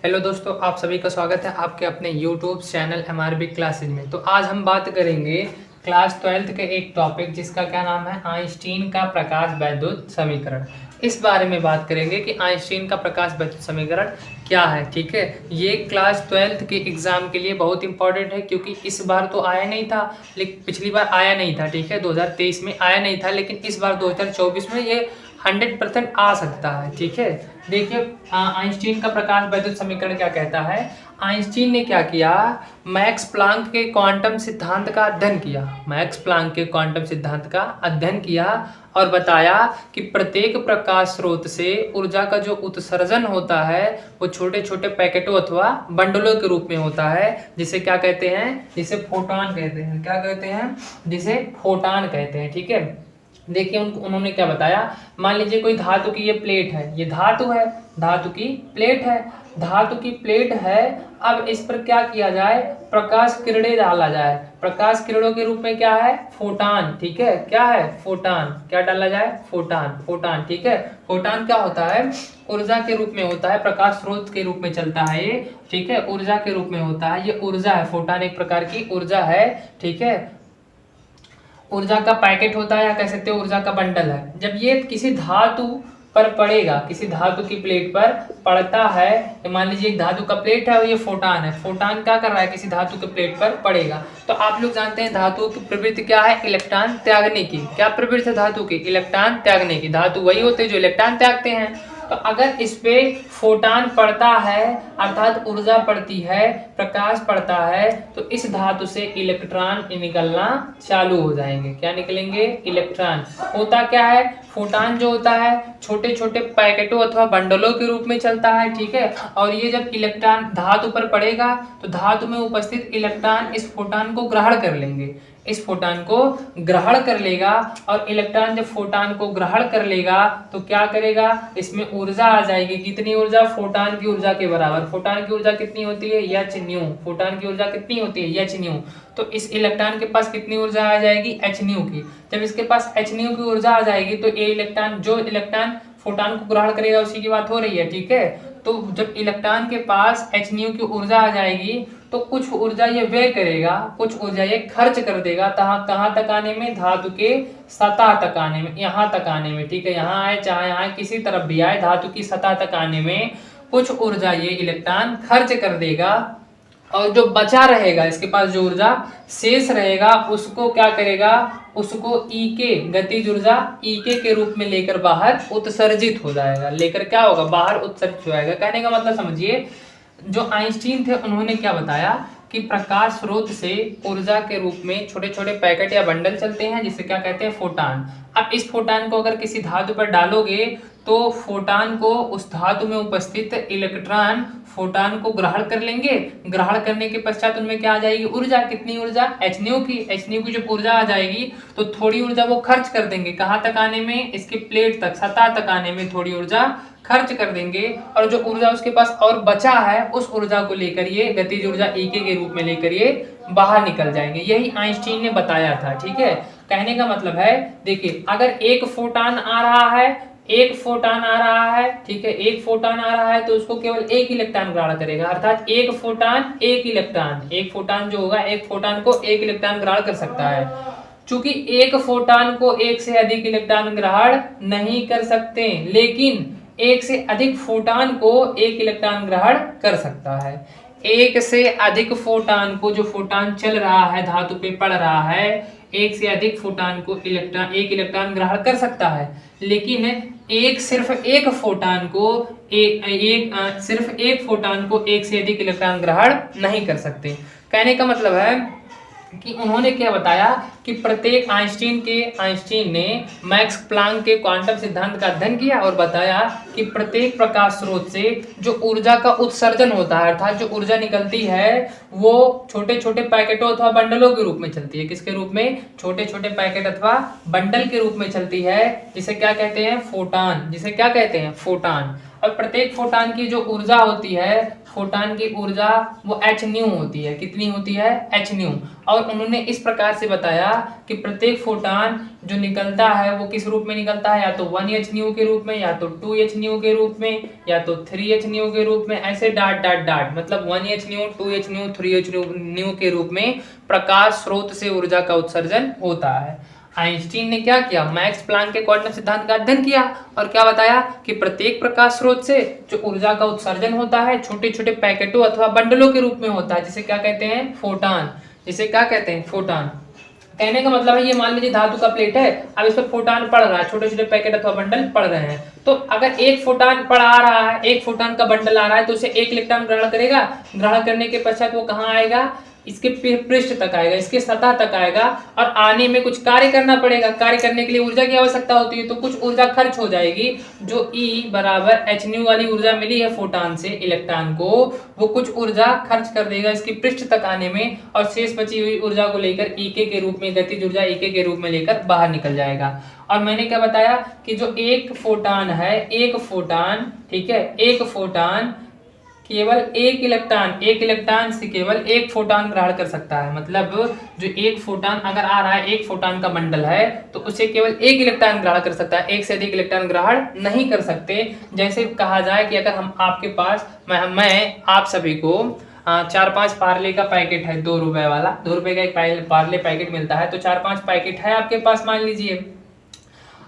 Hello दोस्तों, आप सभी का स्वागत है आपके अपने यूट्यूब चैनल एमआरबी क्लासेज में। तो आज हम बात करेंगे क्लास 12th के एक टॉपिक जिसका क्या नाम है, आइंस्टीन का प्रकाश वैद्युत समीकरण। इस बारे में बात करेंगे कि आइंस्टीन का प्रकाश वैद्युत समीकरण क्या है। ठीक है, ये क्लास 12th के एग्जाम के लिए बहुत इंपॉर्टेंट है क्योंकि इस बार तो आया नहीं था, लेकिन पिछली बार आया नहीं था। ठीक है, 2023 में आया नहीं था, लेकिन इस बार 2024 में ये 100% आ सकता है। ठीक है, देखिए आइंस्टीन का प्रकाश वैद्युत समीकरण क्या कहता है। आइंस्टीन ने क्या किया, मैक्स प्लांक के क्वांटम सिद्धांत का अध्ययन किया। मैक्स प्लांक के क्वांटम सिद्धांत का अध्ययन किया और बताया कि प्रत्येक प्रकाश स्रोत से ऊर्जा का जो उत्सर्जन होता है वो छोटे छोटे पैकेटों अथवा बंडलों के रूप में होता है, जिसे क्या कहते हैं, जिसे फोटॉन कहते हैं। क्या कहते हैं, जिसे फोटॉन कहते हैं। ठीक है, देखिए उन्होंने क्या बताया। मान लीजिए कोई धातु की ये प्लेट है, ये धातु है, धातु की प्लेट है, धातु की प्लेट है। अब इस पर क्या किया जाए, प्रकाश किरणें डाला जाए। प्रकाश किरणों के रूप में क्या है, फोटान। ठीक है, क्या है, फोटान। क्या डाला जाए, फोटान। फोटान, ठीक है। फोटान क्या होता है, ऊर्जा के रूप में होता है, प्रकाश स्रोत के रूप में चलता है ये। ठीक है, ऊर्जा के रूप में होता है, ये ऊर्जा है। फोटान एक प्रकार की ऊर्जा है। ठीक है, ऊर्जा का पैकेट होता है या कह सकते हो ऊर्जा का बंडल है। जब ये किसी धातु पर पड़ेगा, किसी धातु की प्लेट पर पड़ता है, तो मान लीजिए एक धातु का प्लेट है और ये फोटान है। फोटान क्या कर रहा है, किसी धातु के प्लेट पर पड़ेगा। तो आप लोग जानते हैं धातु की प्रवृत्ति क्या है, इलेक्ट्रॉन त्यागने की। क्या प्रवृत्ति है धातु की, इलेक्ट्रॉन त्यागने की। धातु वही होते हैं जो इलेक्ट्रॉन त्यागते हैं। तो अगर इस पे फोटान पड़ता है अर्थात ऊर्जा पड़ती है, प्रकाश पड़ता है, तो इस धातु से इलेक्ट्रॉन निकलना चालू हो जाएंगे। क्या निकलेंगे, इलेक्ट्रॉन। होता क्या है, फोटान जो होता है छोटे छोटे पैकेटों अथवा बंडलों के रूप में चलता है। ठीक है, और ये जब इलेक्ट्रॉन धातु पर पड़ेगा तो धातु में उपस्थित इलेक्ट्रॉन इस फोटान को ग्रहण कर लेंगे, इस फोटान को ग्रहण कर लेगा। और इलेक्ट्रॉन जब फोटान को ग्रहण कर लेगा तो क्या करेगा, इसमें ऊर्जा आ जाएगी। कितनी ऊर्जा, फोटान की ऊर्जा के बराबर। फोटान की ऊर्जा कितनी होती है, एच न्यू। फोटान की ऊर्जा कितनी होती है, एच न्यू। तो इस इलेक्ट्रॉन के पास कितनी ऊर्जा आ जाएगी, एच न्यू की। जब इसके पास एच न्यू की ऊर्जा आ जाएगी तो ये इलेक्ट्रॉन, जो इलेक्ट्रॉन फोटान को ग्रहण करेगा उसी की बात हो रही है। ठीक है, तो जब इलेक्ट्रॉन के पास एच न्यू की ऊर्जा आ जाएगी तो कुछ ऊर्जा ये व्यय करेगा, कुछ ऊर्जा ये खर्च कर देगा। कहाँ तक आने में, धातु के सतह तक आने में, यहाँ तक आने में। ठीक है, यहाँ आए चाहे यहाँ किसी तरफ भी आए, धातु की सतह तक आने में कुछ ऊर्जा ये इलेक्ट्रॉन खर्च कर देगा। और जो बचा रहेगा, इसके पास जो ऊर्जा शेष रहेगा उसको क्या करेगा, उसको ई के, गतिज ऊर्जा ई के रूप में लेकर बाहर उत्सर्जित हो जाएगा। लेकर क्या होगा, बाहर उत्सर्जित हो जाएगा। कहने का मतलब समझिए, जो आइंस्टीन थे उन्होंने क्या बताया कि प्रकाश स्रोत से ऊर्जा के रूप में छोटे छोटे पैकेट या बंडल चलते हैं, जिसे क्या कहते हैं, फोटान। अब इस फोटान को अगर किसी धातु पर डालोगे तो फोटान को उस धातु में उपस्थित इलेक्ट्रॉन फोटान को ग्रहण कर लेंगे। ग्रहण करने के पश्चात उनमें क्या आ जाएगी, ऊर्जा। कितनी ऊर्जा, एच न्यू की। एच न्यू की जब ऊर्जा आ जाएगी तो थोड़ी ऊर्जा वो खर्च कर देंगे। कहाँ तक आने में, इसके प्लेट तक, सतह तक आने में थोड़ी ऊर्जा खर्च कर देंगे। और जो ऊर्जा उसके पास और बचा है उस ऊर्जा को लेकर ये गतिज ऊर्जा ई के रूप में लेकर ये बाहर निकल जाएंगे। यही आइंस्टीन ने बताया था। ठीक है, कहने का मतलब है, देखिए अगर एक फोटान आ रहा है, एक फोटान आ रहा है, ठीक है, एक फोटान आ रहा है तो उसको केवल एक इलेक्ट्रॉन ग्रहण करेगा। अर्थात एक फोटान एक इलेक्ट्रॉन, एक फोटान जो होगा एक फोटान को एक इलेक्ट्रॉन ग्रहण कर सकता है। चूंकि एक फोटान को एक से अधिक इलेक्ट्रॉन ग्रहण नहीं कर सकते, लेकिन एक से अधिक फोटान को एक इलेक्ट्रॉन ग्रहण कर सकता है। एक से अधिक फोटान को, जो फोटान चल रहा है, धातु पे पड़ रहा है, एक से अधिक फोटान को एक इलेक्ट्रॉन ग्रहण कर सकता है। लेकिन सिर्फ एक फोटान को सिर्फ एक फोटान को एक से अधिक इलेक्ट्रॉन ग्रहण नहीं कर सकते। कहने का मतलब है कि उन्होंने क्या बताया कि प्रत्येक आइंस्टीन ने मैक्स प्लांक के क्वांटम सिद्धांत का अध्ययन किया और बताया कि प्रत्येक प्रकाश स्रोत से जो ऊर्जा का उत्सर्जन होता है, अर्थात जो ऊर्जा निकलती है, वो छोटे छोटे पैकेटों अथवा बंडलों के रूप में चलती है। किसके रूप में, छोटे छोटे पैकेट अथवा बंडल के रूप में चलती है, जिसे क्या कहते हैं, फोटान। जिसे क्या कहते हैं, फोटान। और प्रत्येक फोटान की जो ऊर्जा होती है, फोटान की ऊर्जा वो h न्यू होती है। कितनी होती है? h new. और उन्होंने इस प्रकार से बताया कि प्रत्येक फोटान जो निकलता है वो किस रूप में निकलता है, या तो 1h न्यू के रूप में, या तो 2h न्यू के रूप में, या तो 3h न्यू के रूप में, ऐसे डाट डाट डाट, मतलब 1h new, 2h new, 3h new के रूप में प्रकाश स्रोत से ऊर्जा का उत्सर्जन होता है। आइंस्टीन ने क्या किया? मैक्स प्लैंक के क्वांटम सिद्धांत का अध्ययन किया और क्या बताया कि प्रत्येक प्रकाश स्रोत से जो ऊर्जा का उत्सर्जन होता है छोटे छोटे पैकेटों अथवा बंडलों के रूप में होता है, जिसे क्या कहते हैं? फोटान। जिसे क्या कहते हैं? फोटान। कहने का मतलब है, ये मान लीजिए धातु का प्लेट है, अब इस पर फोटान पड़ रहा है, छोटे छोटे पैकेट अथवा बंडल पड़ रहे हैं। तो अगर एक फोटान पड़ आ रहा है, एक फोटान का बंडल आ रहा है, तो उसे एक इलेक्ट्रॉन ग्रहण करेगा। ग्रहण करने के पश्चात वो कहाँ आएगा? इसके पृष्ठ तक आएगा, इसके सतह तक आएगा, और आने में कुछ कार्य करना पड़ेगा। कार्य करने के लिए ऊर्जा की आवश्यकता होती है, तो कुछ ऊर्जा खर्च हो जाएगी। जो E बराबर h न्यू वाली ऊर्जा मिली है फोटान से इलेक्ट्रॉन को, वो कुछ ऊर्जा खर्च कर देगा इसके पृष्ठ तक आने में, और शेष बची हुई ऊर्जा को लेकर EK के रूप में, गतिज ऊर्जा EK के रूप में लेकर बाहर निकल जाएगा। और मैंने क्या बताया कि जो एक फोटान है, एक फोटान, ठीक है, एक फोटान केवल एक इलेक्ट्रॉन से केवल एक फोटान ग्रहण कर सकता है। मतलब जो एक फोटान अगर आ रहा है, एक फोटान का बंडल है, तो उसे केवल एक इलेक्ट्रॉन ग्रहण कर सकता है, एक से अधिक इलेक्ट्रॉन ग्रहण नहीं कर सकते। जैसे कहा जाए कि अगर हम आपके पास, मैं आप सभी को 4-5 पार्ले का पैकेट है, 2 रुपए वाला, 2 रुपए का एक पार्ले पैकेट मिलता है, तो 4-5 पैकेट है आपके पास मान लीजिए।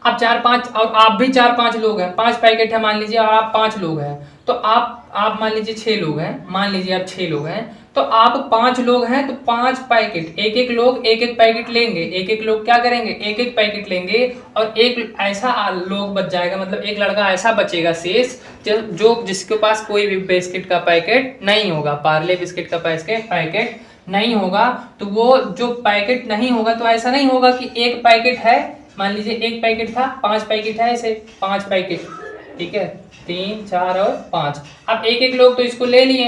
अब 4-5 और आप भी 4-5 लोग हैं, 5 पैकेट है मान लीजिए, और आप 5 लोग हैं, तो आप मान लीजिए 6 लोग हैं, मान लीजिए आप 6 लोग हैं, तो आप 5 लोग हैं, तो 5 पैकेट, एक एक लोग एक एक पैकेट लेंगे, एक एक लोग क्या करेंगे? एक एक पैकेट लेंगे, और एक ऐसा लोग बच जाएगा, मतलब एक लड़का ऐसा बचेगा शेष जो जिसके पास कोई भी बिस्किट का पैकेट नहीं होगा, पार्ले बिस्किट का पैकेट नहीं होगा। तो वो जो पैकेट नहीं होगा, तो ऐसा नहीं होगा कि एक पैकेट है, मान लीजिए एक पैकेट था, 5 पैकेट है, ऐसे 5 पैकेट, ठीक है, 3, 4 और 5। अब एक एक लोग तो इसको ले लिए,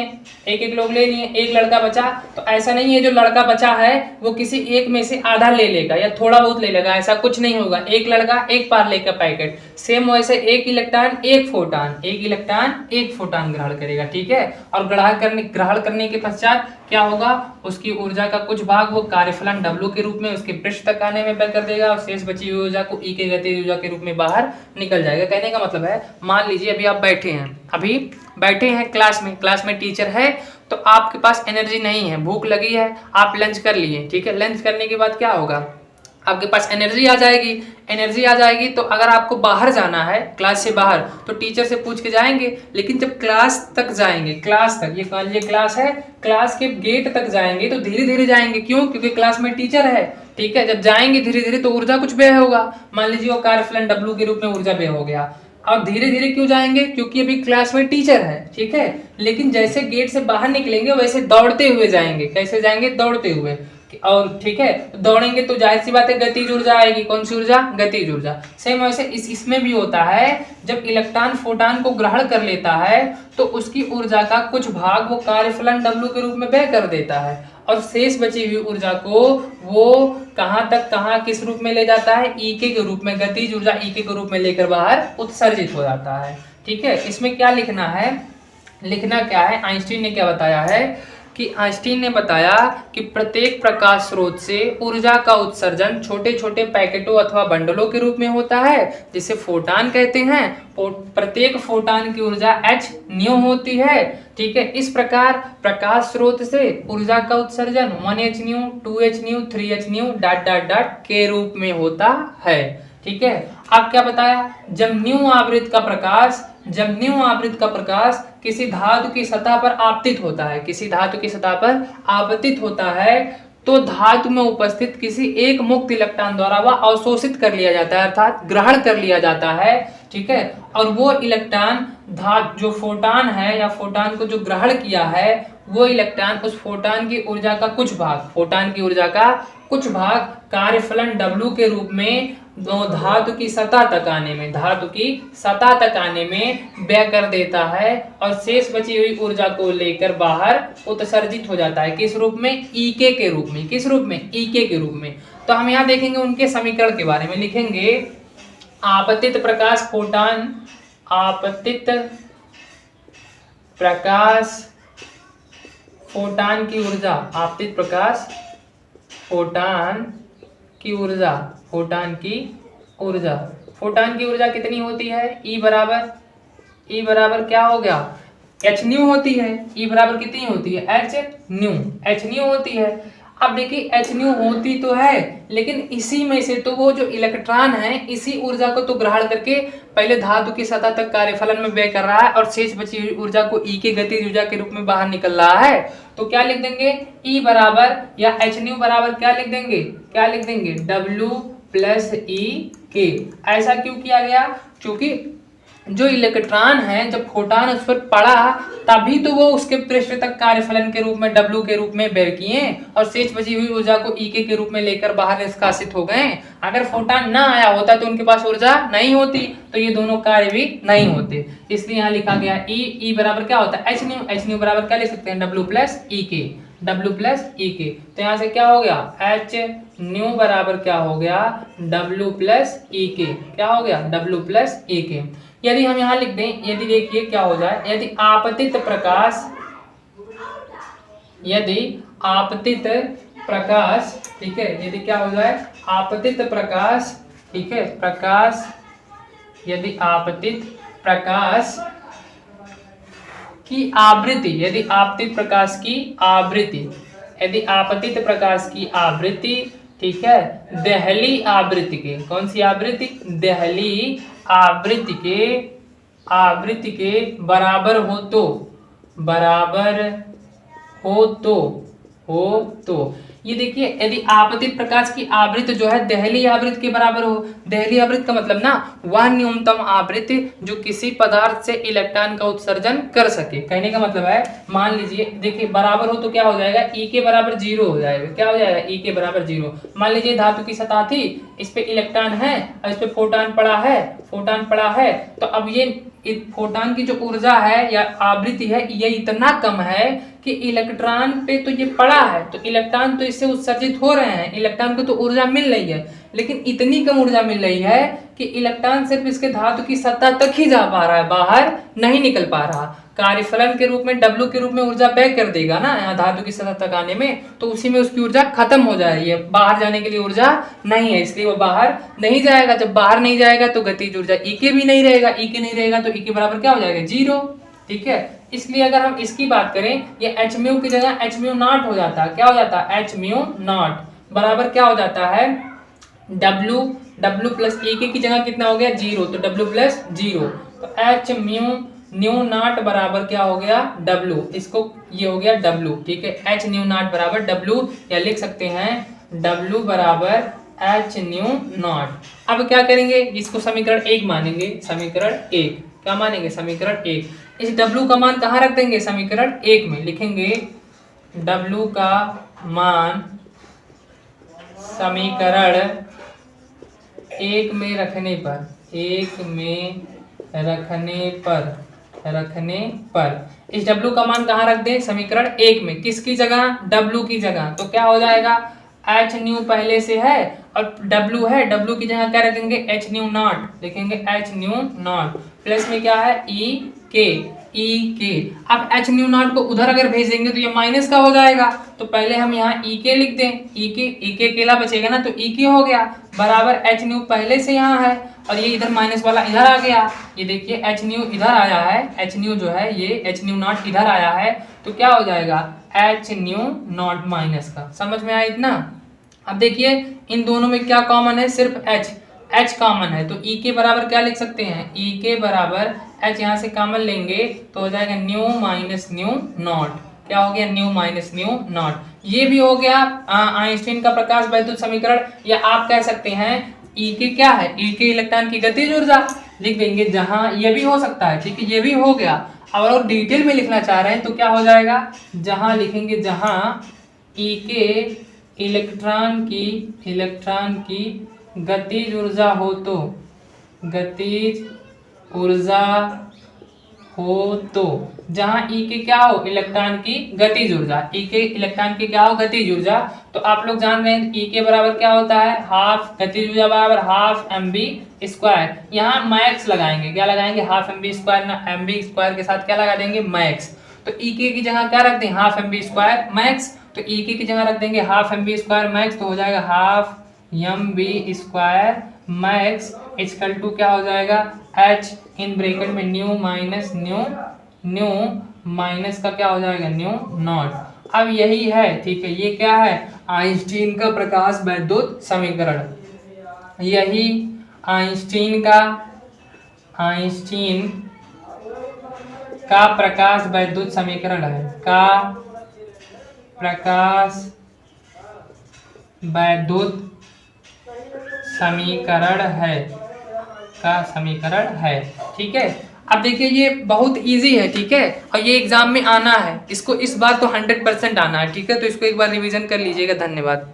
एक एक लोग ले लिए, एक लड़का बचा, तो ऐसा नहीं है जो लड़का बचा है वो किसी एक में से आधा ले लेगा या थोड़ा बहुत ले लेगा, ऐसा कुछ नहीं होगा। एक लड़का एक पार्ले का पैकेट, सेम वैसे एक इलेक्ट्रॉन एक फोटान, एक इलेक्ट्रॉन एक फोटान ग्रहण करेगा, ठीक है। और ग्रहण करने के पश्चात क्या होगा? उसकी ऊर्जा का कुछ भाग वो कार्यफलन W के रूप में उसके पृष्ठ तक आने में व्यय कर देगा, और शेष बची हुई ऊर्जा को E के गतिज ऊर्जा के रूप में बाहर निकल जाएगा। कहने का मतलब है, मान लीजिए अभी आप बैठे हैं क्लास में टीचर है, तो आपके पास एनर्जी नहीं है, भूख लगी है, आप लंच कर लिए, ठीक है। लंच करने के बाद क्या होगा? आपके पास एनर्जी आ जाएगी। तो अगर आपको बाहर जाना है, क्लास से बाहर, तो टीचर से पूछ के जाएंगे। लेकिन जब क्लास तक जाएंगे, क्लास तक, ये क्लास है, क्लास के गेट तक जाएंगे तो धीरे धीरे जाएंगे। क्यों? क्योंकि क्लास में टीचर है, ठीक है। जब जाएंगे धीरे धीरे तो ऊर्जा कुछ व्यय होगा, मान लीजिए वो कार्यफलन W के रूप में ऊर्जा व्यय हो गया। और धीरे धीरे क्यों जाएंगे? क्योंकि अभी क्लास में टीचर है, ठीक है। लेकिन जैसे गेट से बाहर निकलेंगे वैसे दौड़ते हुए जाएंगे। कैसे जाएंगे? दौड़ते हुए, और ठीक है, दौड़ेंगे तो जाहिर सी बात है गतिज ऊर्जा आएगी। कौन सी ऊर्जा? गतिज ऊर्जा। सेम वैसे इसमें भी होता है, जब इलेक्ट्रॉन फोटान को ग्रहण कर लेता है तो उसकी ऊर्जा का कुछ भाग वो कार्यफलन W के रूप में व्यय कर देता है, और शेष बची हुई ऊर्जा को वो कहाँ किस रूप में ले जाता है? EK के रूप में, गतिज ऊर्जा EK के रूप में लेकर बाहर उत्सर्जित हो जाता है, ठीक है। इसमें क्या लिखना है? लिखना क्या है? आइंस्टीन ने क्या बताया है कि आइंस्टीन ने बताया कि प्रत्येक प्रकाश स्रोत से ऊर्जा का उत्सर्जन छोटे छोटे पैकेटों अथवा बंडलों के रूप में होता है, जिसे फोटान कहते हैं। प्रत्येक फोटान की ऊर्जा h न्यू होती है, ठीक है। इस प्रकार प्रकाश स्रोत से ऊर्जा का उत्सर्जन 1h new, 2h new, 3h new dot dot dot के रूप में होता है, ठीक है। अब क्या बताया? जब न्यू आवृत्त का प्रकाश किसी धातु की सतह पर आपतित होता है, तो धातु में उपस्थित किसी एक मुक्त इलेक्ट्रॉन द्वारा वह अवशोषित कर लिया जाता है, अर्थात ग्रहण कर लिया जाता है, ठीक है। और वो इलेक्ट्रॉन जो फोटान है या फोटान को जो ग्रहण किया है, वो इलेक्ट्रॉन उस फोटान की ऊर्जा का कुछ भाग कार्यफलन W के रूप में धातु की सतह तक आने में व्यय कर देता है, और शेष बची हुई ऊर्जा को लेकर बाहर उत्सर्जित हो जाता है। किस रूप में? EK के रूप में। किस रूप में? EK के रूप में। तो हम यहाँ देखेंगे उनके समीकरण के बारे में। लिखेंगे आपतित प्रकाश फोटान, आपतित प्रकाश फोटान की ऊर्जा, आपतित प्रकाश फोटान की ऊर्जा, फोटान की ऊर्जा, फोटान की ऊर्जा कितनी होती है? ई बराबर क्या हो गया? एच न्यू होती है। ई बराबर कितनी होती है? एच न्यू होती है। अब देखिए एच न्यू होती तो है, लेकिन इसी में से तो वो जो इलेक्ट्रॉन है इसी ऊर्जा को तो ग्रहण करके पहले धातु की सतह तक कार्यफलन में व्यय कर रहा है और शेष बची हुई ऊर्जा को ई के गतिज ऊर्जा के रूप में बाहर निकल रहा है। तो क्या लिख देंगे? ई बराबर या एच न्यू बराबर क्या लिख देंगे? डब्ल्यू प्लस ई के। ऐसा क्यों किया गया? क्योंकि जो इलेक्ट्रॉन है जब फोटान उस पर पड़ा तभी तो वो उसके पृष्ठ तक कार्यफलन के रूप में डब्ल्यू के रूप में व्यय किए और शेष बची हुई ऊर्जा को ई के रूप में लेकर बाहर निष्कासित हो गए। अगर फोटान ना आया होता तो उनके पास ऊर्जा नहीं होती, तो ये दोनों कार्य भी नहीं होते। इसलिए यहाँ लिखा गया ई बराबर क्या होता है? एच न्यू बराबर क्या लिख सकते हैं? डब्ल्यू प्लस ई के। तो यहाँ से क्या हो गया? एच न्यू बराबर क्या हो गया? डब्ल्यू प्लस ई के। क्या हो गया? डब्ल्यू प्लस ई के। यदि हम यहाँ लिख दें, यदि देखिए क्या हो जाए, यदि आपतित प्रकाश, ठीक है, यदि क्या हो जाए? आपतित प्रकाश, ठीक है, यदि आपतित प्रकाश की आवृत्ति, यदि आपतित प्रकाश की आवृत्ति, ठीक है, देहली आवृत्ति के, कौन सी आवृत्ति? देहली आवृत्ति के बराबर हो तो ये देखिए, यदि आपतित प्रकाश की आवृत्ति जो है देहली आवृत्ति के बराबर हो। देहली आवृत्ति का मतलब ना वह न्यूनतम आवृत्ति जो किसी पदार्थ से इलेक्ट्रॉन का उत्सर्जन कर सके। कहने का मतलब है, मान लीजिए देखिए बराबर हो तो क्या हो जाएगा? ई के बराबर 0 हो जाएगा। क्या हो जाएगा? ई के बराबर 0। मान लीजिए धातु की सतह थी, इस पे इलेक्ट्रॉन है और इस पे फोटान पड़ा है, तो अब ये फोटान की जो ऊर्जा है या आवृत्ति है ये इतना कम है कि इलेक्ट्रॉन पे तो ये पड़ा है, तो इलेक्ट्रॉन तो इससे उत्सर्जित हो रहे हैं, इलेक्ट्रॉन को तो ऊर्जा मिल रही है, लेकिन इतनी कम ऊर्जा मिल रही है कि इलेक्ट्रॉन सिर्फ इसके धातु की सतह तक ही जा पा रहा है, बाहर नहीं निकल पा रहा। कार्यफलन के रूप में डब्ल्यू के रूप में ऊर्जा व्यय कर देगा ना यहाँ धातु की सतह तक आने में, तो उसी में उसकी ऊर्जा खत्म हो जाएगी। बाहर जाने के लिए ऊर्जा नहीं है, इसलिए वो बाहर नहीं जाएगा। जब बाहर नहीं जाएगा तो गतिज ऊर्जा ई के भी नहीं रहेगा, ई के नहीं रहेगा तो ई के बराबर क्या हो जाएगा? 0। ठीक है, इसलिए अगर हम इसकी बात करें, ये एच म्यू की जगह एच म्यू नॉट हो जाता है। क्या हो जाता है? एच म्यू नॉट बराबर क्या हो जाता है? डब्ल्यू प्लस ई के की जगह कितना हो गया? 0, तो डब्ल्यू प्लस 0, तो एच न्यू नॉट बराबर क्या हो गया? डब्ल्यू। इसको ये हो गया डब्ल्यू, ठीक है, एच न्यू नॉट बराबर डब्ल्यू, या लिख सकते हैं डब्ल्यू बराबर एच न्यू नॉट। अब क्या करेंगे? इसको समीकरण 1 मानेंगे। समीकरण 1 क्या मानेंगे? समीकरण 1। इस डब्ल्यू का मान कहाँ रख देंगे? समीकरण 1 में लिखेंगे डब्ल्यू का मान समीकरण 1 में रखने पर इस डब्ल्यू का मान कहाँ रख दें? समीकरण 1 में। किसकी जगह? डब्ल्यू की जगह। तो क्या हो जाएगा? एच न्यू पहले से है और डब्ल्यू है, डब्ल्यू की जगह क्या रखेंगे? एच न्यू नॉट लिखेंगे, एच न्यू नॉट प्लस में क्या है? ई के। अब एच न्यू नॉट को उधर अगर भेज देंगे तो ये माइनस का हो जाएगा, तो पहले हम यहाँ ई के लिख दें। ई के अकेला बचेगा ना, तो ई के हो गया बराबर एच न्यू पहले से यहाँ है और ये इधर माइनस वाला इधर आ गया। ये देखिए एच न्यू इधर आया है, एच न्यू जो है ये एच न्यू नॉट इधर आया है, तो क्या हो जाएगा? एच न्यू नॉट माइनस का। समझ में आया इतना? अब देखिए इन दोनों में क्या कॉमन है? सिर्फ एच कॉमन है, तो ई के बराबर क्या लिख सकते हैं? ई के बराबर एच यहाँ से कॉमन लेंगे तो हो जाएगा न्यू माइनस न्यू नॉट। क्या हो गया? New minus new not. ये भी हो गया आइंस्टीन का प्रकाश वैद्युत समीकरण, या आप कह सकते हैं ई के क्या है? ई के इलेक्ट्रॉन की गतिज ऊर्जा लिख देंगे, जहां ये भी हो सकता है, ठीक है, ये भी हो गया। और डिटेल में लिखना चाह रहे हैं तो क्या हो जाएगा? जहां लिखेंगे, जहां ई के इलेक्ट्रॉन की गतिज ऊर्जा हो तो, गतिज ऊर्जा हो तो जहां ई के क्या हो, इलेक्ट्रॉन की गतिज ऊर्जा, ई के इलेक्ट्रॉन की क्या हो, गतिज ऊर्जा। तो आप लोग जान रहे हैं ई के बराबर क्या होता है, हाफ, गतिज ऊर्जा बराबर हाफ mv स्क्वायर। यहाँ मैक्स लगाएंगे, क्या लगाएंगे, हाफ mv स्क्वायर ना, mv स्क्वायर के साथ क्या लगा देंगे, मैक्स। तो ई के की जगह क्या रख दें, हाफ mv स्क्वायर मैक्स। तो ई के की जगह रख देंगे हाफ mv स्क्वायर मैक्स, तो हो जाएगा half mv square max equal to क्या हो जाएगा, h इन ब्रैकेट में न्यू माइनस न्यू माइनस का क्या हो जाएगा, न्यू नॉट। अब यही है, ठीक है, ये क्या है, आइंस्टीन का प्रकाश वैद्युत समीकरण। यही आइंस्टीन का प्रकाश वैद्युत समीकरण है, का प्रकाश वैद्युत समीकरण है, का समीकरण है। ठीक है, अब देखिए ये बहुत इजी है, ठीक है, और ये एग्जाम में आना है, इसको इस बार तो 100% आना है, ठीक है। तो इसको एक बार रिवीजन कर लीजिएगा। धन्यवाद।